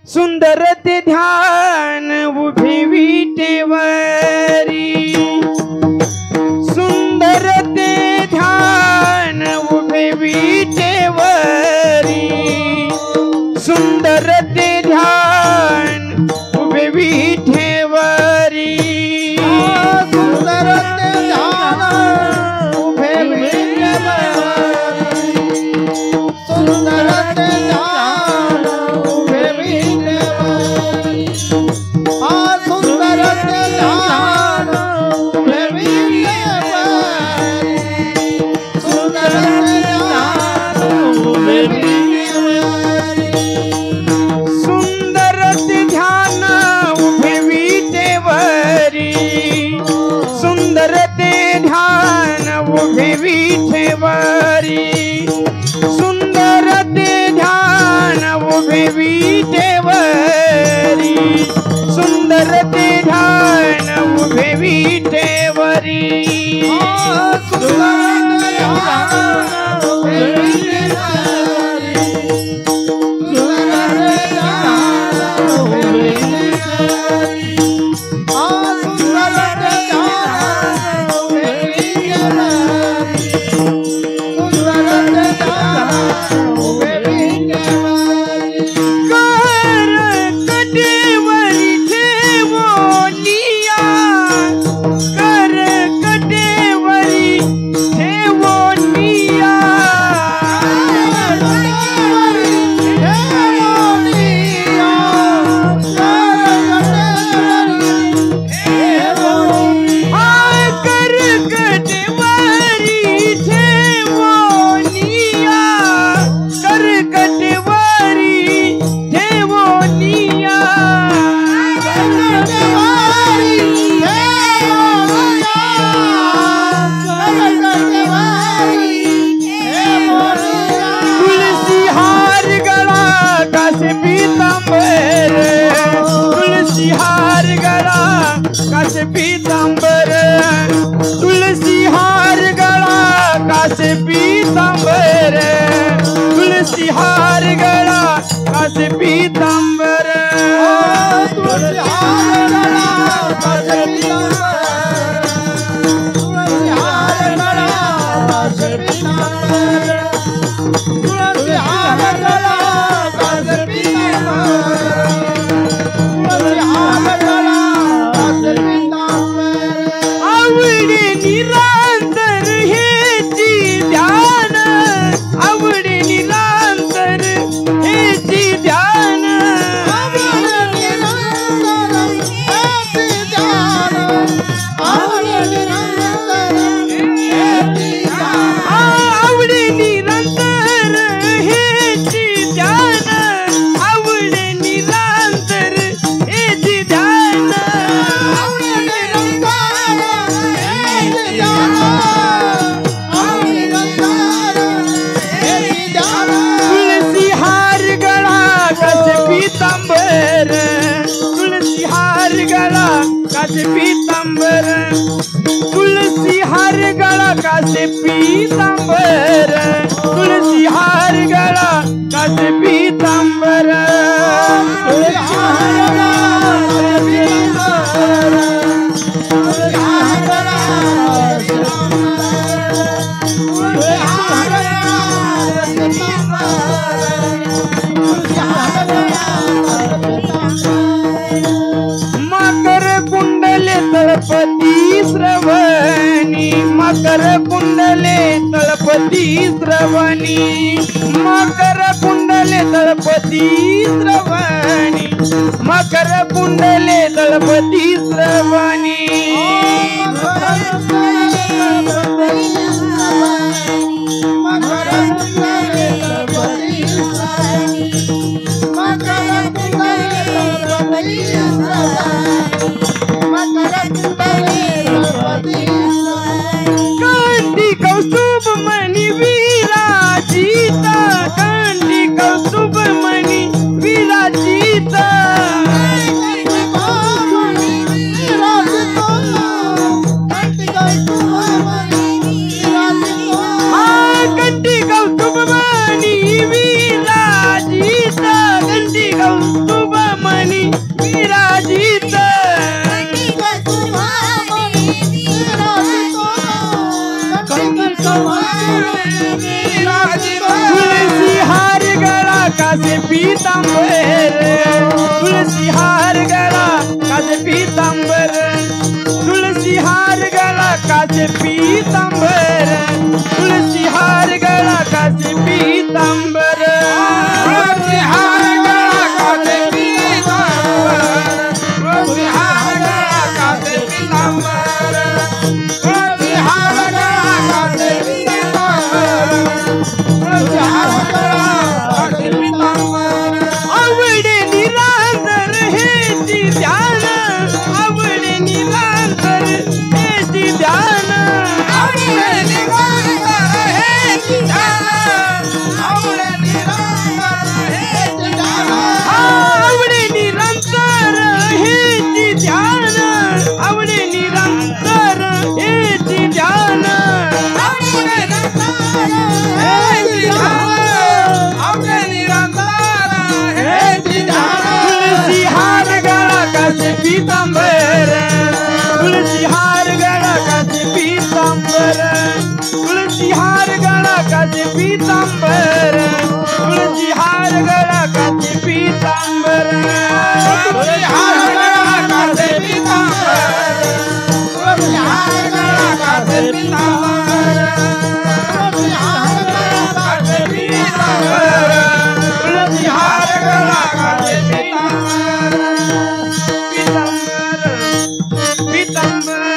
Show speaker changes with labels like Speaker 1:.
Speaker 1: सुंदर ते ध्यान उभे विटेवरी सुंदर ते ध्यान उभे विटेवरी सुंदर ते ध्यान उभे विटेवरी
Speaker 2: सुंदर ते ध्यान उभे विटेवरी सुंदर ते ध्यान उभे विटेवरी सुंदर ते ध्यान उभे विटेवरी सुंदर ते ध्यान उभे विटेवरी
Speaker 1: सुंदर ते ध्यान उभे विटेवरी सुंदर ते ध्यान उभे विटेवरी सुंदर ते ध्यान उभे विटेवरी सुंदर ते ध्यान उभे विटेवरी तुलसी हार गळा कासे पीतांबर तुलसी हार गळा कासे पीतांबर तुलसी हार गळा कासे पीतांबर
Speaker 2: तुलसी हार गळा कासे पीतांबर तुलसी हार गळा कासे पीतांबर तुलसी हार गळा कासे
Speaker 1: आवडे निरांतर हेची ध्यान आवडे निरांतर हेची ध्यान
Speaker 2: आवडे निरांतर हेची ध्यान आवडे निरांतर हेची ध्यान
Speaker 1: आवडे निरांतर हेची ध्यान आवडे निरांतर हेची ध्यान तुलसी हार गळा कासे पीतांबर तुलसी हार गळा कासे पीतांबर तुलसी हार गळा कासे पीतांबर तुलसी हार गळा कासे पीतांबर तुलसी हार गळा मकर कुंडले तळपती श्रवणी मकर कुंडले तळपती श्रवणी मकर कुंडले तळपती श्रवणी मकर कुंडले तळपती श्रवणी कांती कौस्तुभ मणि विराजित कांती कौस्तुभ मणि विराजित कंठी कौस्तुभ मणि विराजित कंठी कौस्तुभ कासे पीतांबर तुलसी हार गळा कासे पीतांबर तुलसी हार गळा कासे पीतांबर तुलसी हार गळा कासे पीतांबर तुलसी हार गळा कासे पीतांबर तुलसी हार गळा कासे पीतांबर तुलसी हार गळा कासे पीतांबर तुलसी हार गळा कासे पीतांबर आवडे निरांतर हेची ध्यान आवडे निरांतर हेची ध्यान आवडे निरांतर हेची ध्यान आवडे निरांतर हेची ध्यान आवडे निरंतर हेची ध्यान आवडे निरंतर हेची ध्यान आवडे निरंतर हेची ध्यान तुलसी हार गळा कासे पीतांबर तुलसी हार गळा कासे पीतांबर तुलसी हार गळा कासे पीतांबर तुलसी हार गळा कासे पीतांबर तुलसी हार गळा कासे पीतांबर तुलसी हार गळा कासे पीतांबर तुलसी हार गळा कासे पीतांबर तुलसी हार गळा कासे पीतांबर पीतांबर पीतांबर